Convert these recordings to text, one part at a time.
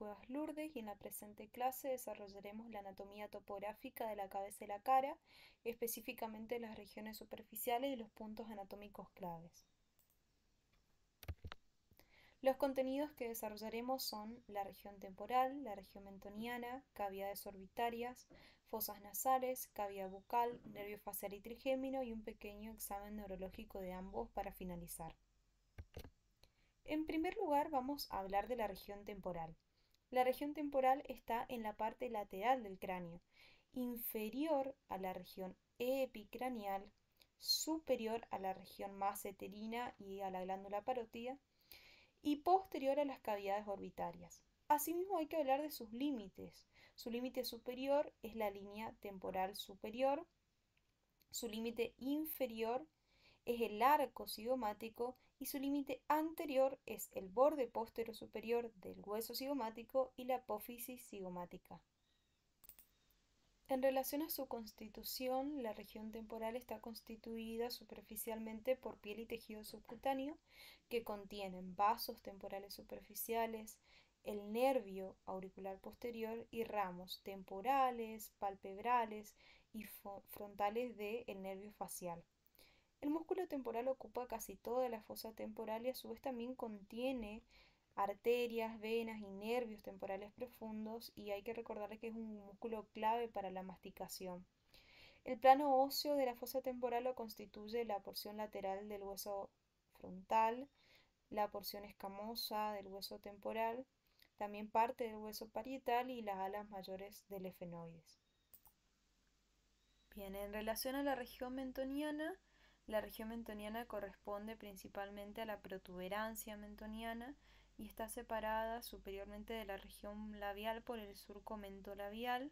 Cuevas Lourdes y en la presente clase desarrollaremos la anatomía topográfica de la cabeza y la cara, específicamente las regiones superficiales y los puntos anatómicos claves. Los contenidos que desarrollaremos son la región temporal, la región mentoniana, cavidades orbitarias, fosas nasales, cavidad bucal, nervio facial y trigémino y un pequeño examen neurológico de ambos para finalizar. En primer lugar vamos a hablar de la región temporal. La región temporal está en la parte lateral del cráneo, inferior a la región epicranial, superior a la región masseterina y a la glándula parótida, y posterior a las cavidades orbitarias. Asimismo hay que hablar de sus límites. Su límite superior es la línea temporal superior, su límite inferior es el arco cigomático y su límite anterior es el borde posterior superior del hueso cigomático y la apófisis cigomática. En relación a su constitución, la región temporal está constituida superficialmente por piel y tejido subcutáneo que contienen vasos temporales superficiales, el nervio auricular posterior y ramos temporales, palpebrales y frontales del nervio facial. El músculo temporal ocupa casi toda la fosa temporal y a su vez también contiene arterias, venas y nervios temporales profundos, y hay que recordar que es un músculo clave para la masticación. El plano óseo de la fosa temporal lo constituye la porción lateral del hueso frontal, la porción escamosa del hueso temporal, también parte del hueso parietal y las alas mayores del efenoides. Bien, en relación a la región mentoniana corresponde principalmente a la protuberancia mentoniana y está separada superiormente de la región labial por el surco mentolabial.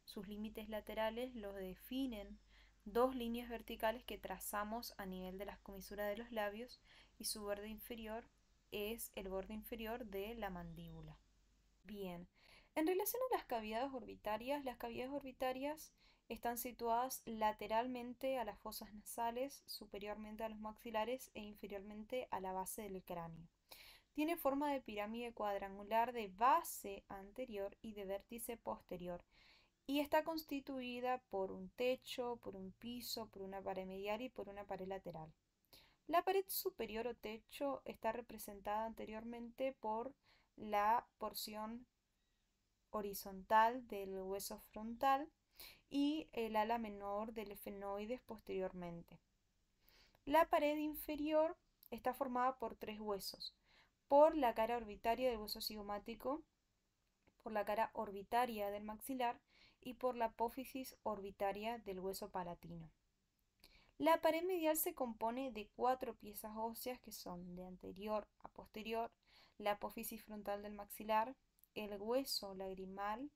Sus límites laterales los definen dos líneas verticales que trazamos a nivel de las comisuras de los labios y su borde inferior es el borde inferior de la mandíbula. Bien, en relación a las cavidades orbitarias están situadas lateralmente a las fosas nasales, superiormente a los maxilares e inferiormente a la base del cráneo. Tiene forma de pirámide cuadrangular de base anterior y de vértice posterior y está constituida por un techo, por un piso, por una pared medial y por una pared lateral. La pared superior o techo está representada anteriormente por la porción horizontal del hueso frontal y el ala menor del efenoides posteriormente. La pared inferior está formada por tres huesos: por la cara orbitaria del hueso cigomático, por la cara orbitaria del maxilar y por la apófisis orbitaria del hueso palatino. La pared medial se compone de cuatro piezas óseas que son de anterior a posterior, la apófisis frontal del maxilar, el hueso lagrimal,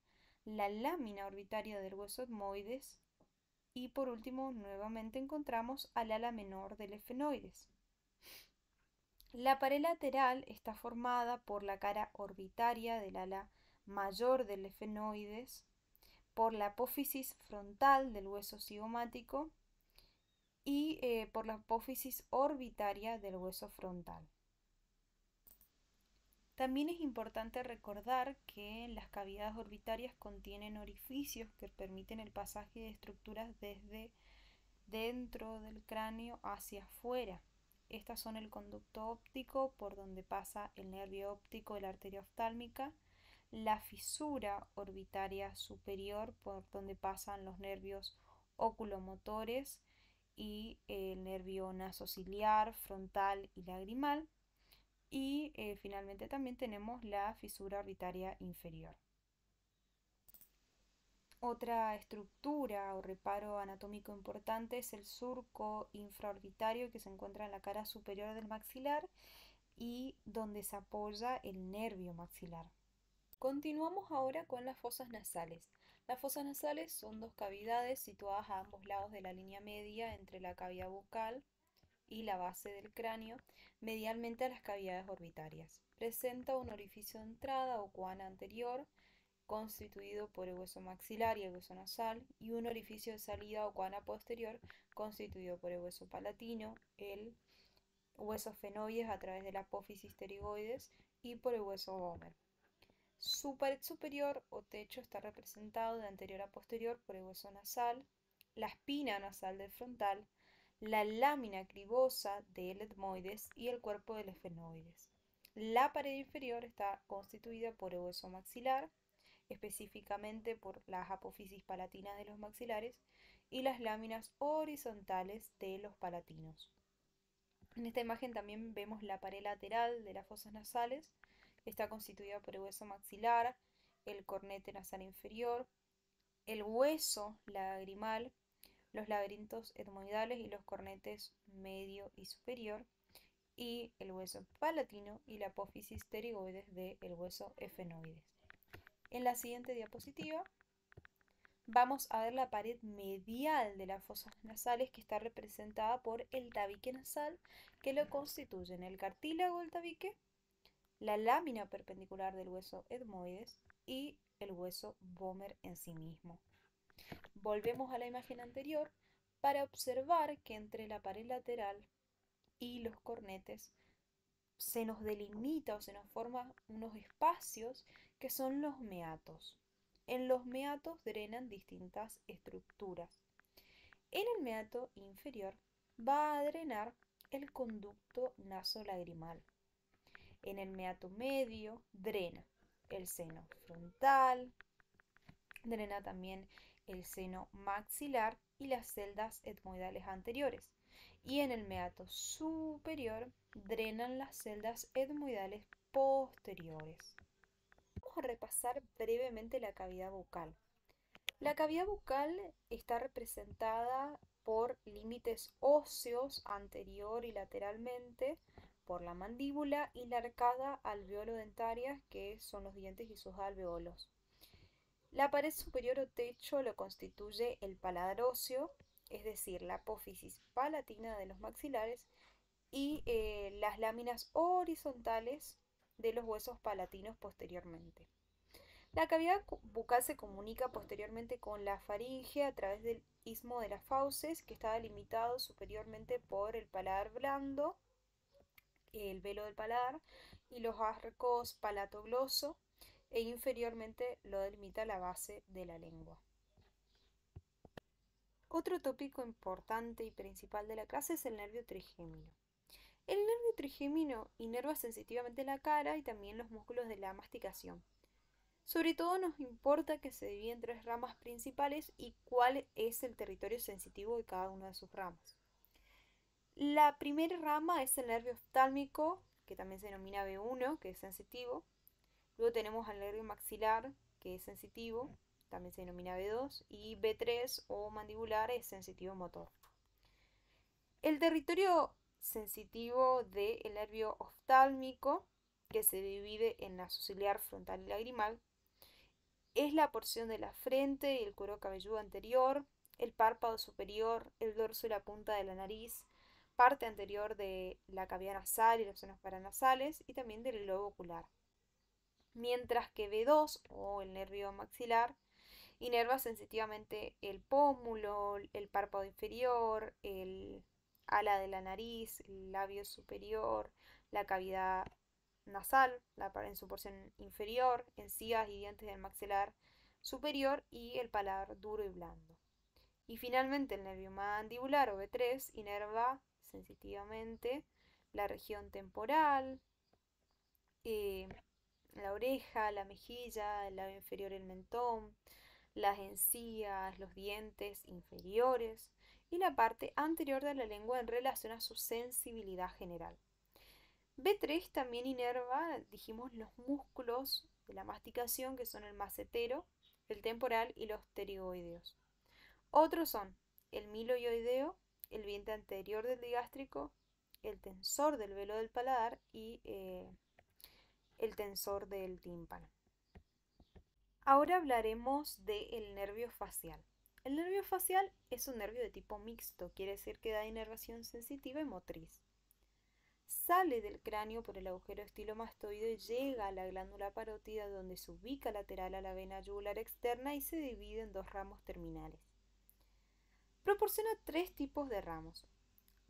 la lámina orbitaria del hueso etmoides y por último nuevamente encontramos al ala menor del efenoides. La pared lateral está formada por la cara orbitaria del ala mayor del efenoides, por la apófisis frontal del hueso cigomático y por la apófisis orbitaria del hueso frontal. También es importante recordar que las cavidades orbitarias contienen orificios que permiten el pasaje de estructuras desde dentro del cráneo hacia afuera. Estas son el conducto óptico, por donde pasa el nervio óptico de la arteria oftálmica, la fisura orbitaria superior, por donde pasan los nervios oculomotores y el nervio nasociliar, frontal y lagrimal. Y finalmente también tenemos la fisura orbitaria inferior. Otra estructura o reparo anatómico importante es el surco infraorbitario que se encuentra en la cara superior del maxilar y donde se apoya el nervio maxilar. Continuamos ahora con las fosas nasales. Las fosas nasales son dos cavidades situadas a ambos lados de la línea media entre la cavidad bucal y la base del cráneo, medialmente a las cavidades orbitarias. Presenta un orificio de entrada o coana anterior, constituido por el hueso maxilar y el hueso nasal, y un orificio de salida o coana posterior, constituido por el hueso palatino, el hueso fenoides a través de la apófisis pterigoides y por el hueso vomer. Su pared superior o techo está representado de anterior a posterior por el hueso nasal, la espina nasal del frontal, la lámina cribosa del etmoides y el cuerpo del esfenoides. La pared inferior está constituida por el hueso maxilar, específicamente por las apófisis palatinas de los maxilares y las láminas horizontales de los palatinos. En esta imagen también vemos la pared lateral de las fosas nasales. Está constituida por el hueso maxilar, el cornete nasal inferior, el hueso lagrimal, los laberintos etmoidales y los cornetes medio y superior, y el hueso palatino y la apófisis pterigoides del hueso efenoides. En la siguiente diapositiva vamos a ver la pared medial de las fosas nasales, que está representada por el tabique nasal, que lo constituyen el cartílago del tabique, la lámina perpendicular del hueso etmoides y el hueso vomer en sí mismo. Volvemos a la imagen anterior para observar que entre la pared lateral y los cornetes se nos delimita o se nos forman unos espacios que son los meatos. En los meatos drenan distintas estructuras. En el meato inferior va a drenar el conducto nasolagrimal. En el meato medio drena el seno frontal, drena también el seno maxilar y las celdas etmoidales anteriores. Y en el meato superior drenan las celdas etmoidales posteriores. Vamos a repasar brevemente la cavidad bucal. La cavidad bucal está representada por límites óseos anterior y lateralmente, por la mandíbula y la arcada alveolo-dentaria, que son los dientes y sus alveolos. La pared superior o techo lo constituye el paladar óseo, es decir, la apófisis palatina de los maxilares y las láminas horizontales de los huesos palatinos posteriormente. La cavidad bucal se comunica posteriormente con la faringe a través del istmo de las fauces, que está delimitado superiormente por el paladar blando, el velo del paladar, y los arcos palatogloso, e inferiormente lo delimita la base de la lengua. Otro tópico importante y principal de la clase es el nervio trigémino. El nervio trigémino inerva sensitivamente la cara y también los músculos de la masticación. Sobre todo nos importa que se divide en 3 ramas principales y cuál es el territorio sensitivo de cada una de sus ramas. La primera rama es el nervio oftálmico, que también se denomina B1, que es sensitivo. Luego tenemos al nervio maxilar, que es sensitivo, también se denomina B2, y B3 o mandibular es sensitivo motor. El territorio sensitivo del nervio oftálmico, que se divide en nasociliar, frontal y lagrimal, es la porción de la frente y el cuero cabelludo anterior, el párpado superior, el dorso y la punta de la nariz, parte anterior de la cavidad nasal y los senos paranasales y también del globo ocular. Mientras que B2 o el nervio maxilar inerva sensitivamente el pómulo, el párpado inferior, el ala de la nariz, el labio superior, la cavidad nasal, en su porción inferior, encías y dientes del maxilar superior y el paladar duro y blando. Y finalmente el nervio mandibular o B3 inerva sensitivamente la región temporal, la oreja, la mejilla, el labio inferior, el mentón, las encías, los dientes inferiores y la parte anterior de la lengua en relación a su sensibilidad general. B3 también inerva, dijimos, los músculos de la masticación, que son el macetero, el temporal y los pterigoideos. Otros son el miloioideo, el vientre anterior del digástrico, el tensor del velo del paladar y el tensor del tímpano. Ahora hablaremos del nervio facial. El nervio facial es un nervio de tipo mixto, quiere decir que da inervación sensitiva y motriz. Sale del cráneo por el agujero estilomastoide y llega a la glándula parótida, donde se ubica lateral a la vena yugular externa y se divide en 2 ramos terminales. Proporciona 3 tipos de ramos: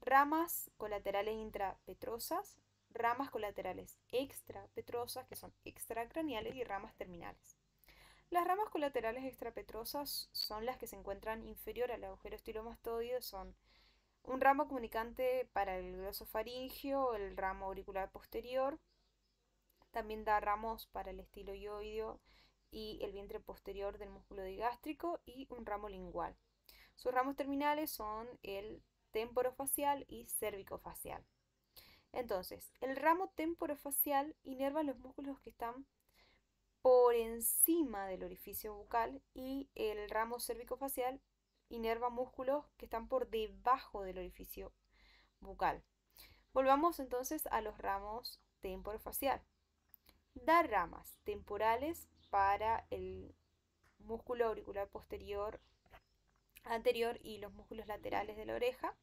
ramas colaterales intrapetrosas, ramas colaterales extrapetrosas, que son extracraneales, y ramas terminales. Las ramas colaterales extrapetrosas son las que se encuentran inferior al agujero estilomastoideo, son un ramo comunicante para el glosofaringeo, el ramo auricular posterior, también da ramos para el estiloioideo y el vientre posterior del músculo digástrico y un ramo lingual. Sus ramos terminales son el temporofacial y cervicofacial. Entonces, el ramo temporofacial inerva los músculos que están por encima del orificio bucal y el ramo cervicofacial inerva músculos que están por debajo del orificio bucal. Volvamos entonces a los ramos temporofacial. Da ramas temporales para el músculo auricular posterior anterior y los músculos laterales de la oreja.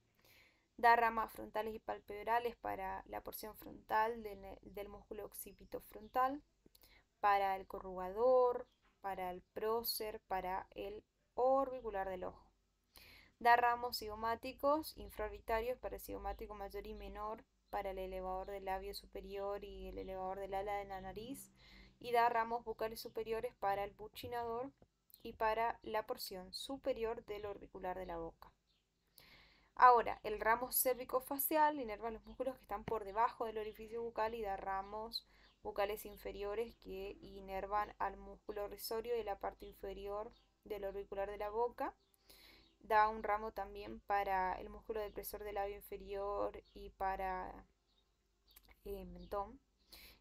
Da ramas frontales y palpebrales para la porción frontal del músculo occipito frontal, para el corrugador, para el prócer, para el orbicular del ojo. Da ramos cigomáticos infraorbitarios para el cigomático mayor y menor, para el elevador del labio superior y el elevador del ala de la nariz, y da ramos bucales superiores para el buccinador y para la porción superior del orbicular de la boca. Ahora, el ramo cérvico-facial inerva los músculos que están por debajo del orificio bucal y da ramos bucales inferiores que inervan al músculo risorio de la parte inferior del orbicular de la boca. Da un ramo también para el músculo depresor del labio inferior y para el mentón.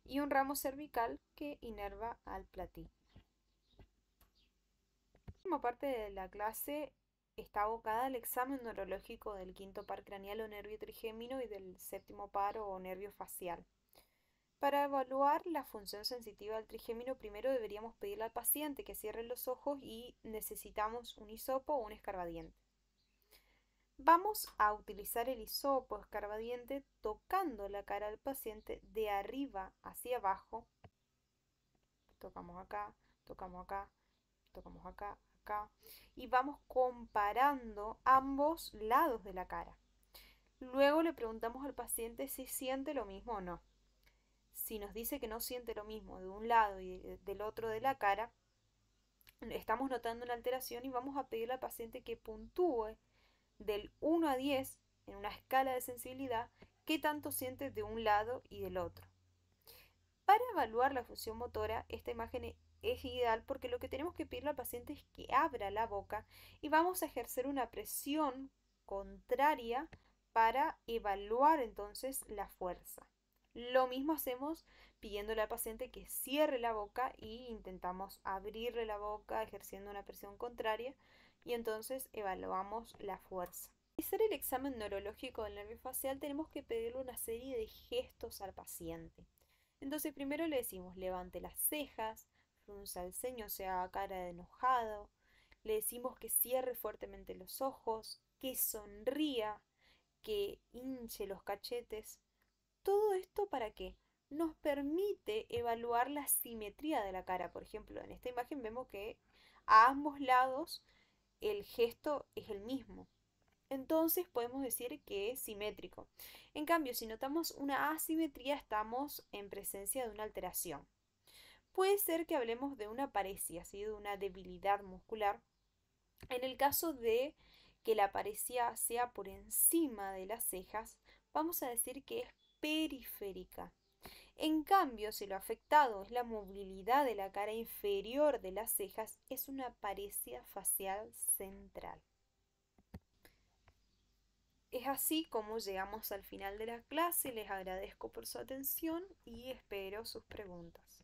Y un ramo cervical que inerva al platillo. La última parte de la clase está abocada al examen neurológico del quinto par craneal o nervio trigémino y del séptimo par o nervio facial. Para evaluar la función sensitiva del trigémino, primero deberíamos pedirle al paciente que cierre los ojos y necesitamos un hisopo o un escarbadiente. Vamos a utilizar el hisopo escarbadiente tocando la cara del paciente de arriba hacia abajo. Tocamos acá, tocamos acá, tocamos acá, acá. Y vamos comparando ambos lados de la cara. Luego le preguntamos al paciente si siente lo mismo o no. Si nos dice que no siente lo mismo de un lado y del otro de la cara, estamos notando una alteración y vamos a pedirle al paciente que puntúe del 1 a 10 en una escala de sensibilidad qué tanto siente de un lado y del otro. Para evaluar la función motora, esta imagen es ideal porque lo que tenemos que pedirle al paciente es que abra la boca y vamos a ejercer una presión contraria para evaluar entonces la fuerza. Lo mismo hacemos pidiéndole al paciente que cierre la boca y intentamos abrirle la boca ejerciendo una presión contraria y entonces evaluamos la fuerza. Para realizar el examen neurológico del nervio facial tenemos que pedirle una serie de gestos al paciente. Entonces primero le decimos levante las cejas, frunza el ceño, o sea, cara de enojado. Le decimos que cierre fuertemente los ojos, que sonría, que hinche los cachetes. Todo esto ¿para qué? Nos permite evaluar la simetría de la cara. Por ejemplo, en esta imagen vemos que a ambos lados el gesto es el mismo. Entonces podemos decir que es simétrico. En cambio, si notamos una asimetría, estamos en presencia de una alteración. Puede ser que hablemos de una paresia, ¿sí? De una debilidad muscular. En el caso de que la paresia sea por encima de las cejas, vamos a decir que es periférica. En cambio, si lo afectado es la movilidad de la cara inferior de las cejas, es una paresia facial central. Es así como llegamos al final de la clase. Les agradezco por su atención y espero sus preguntas.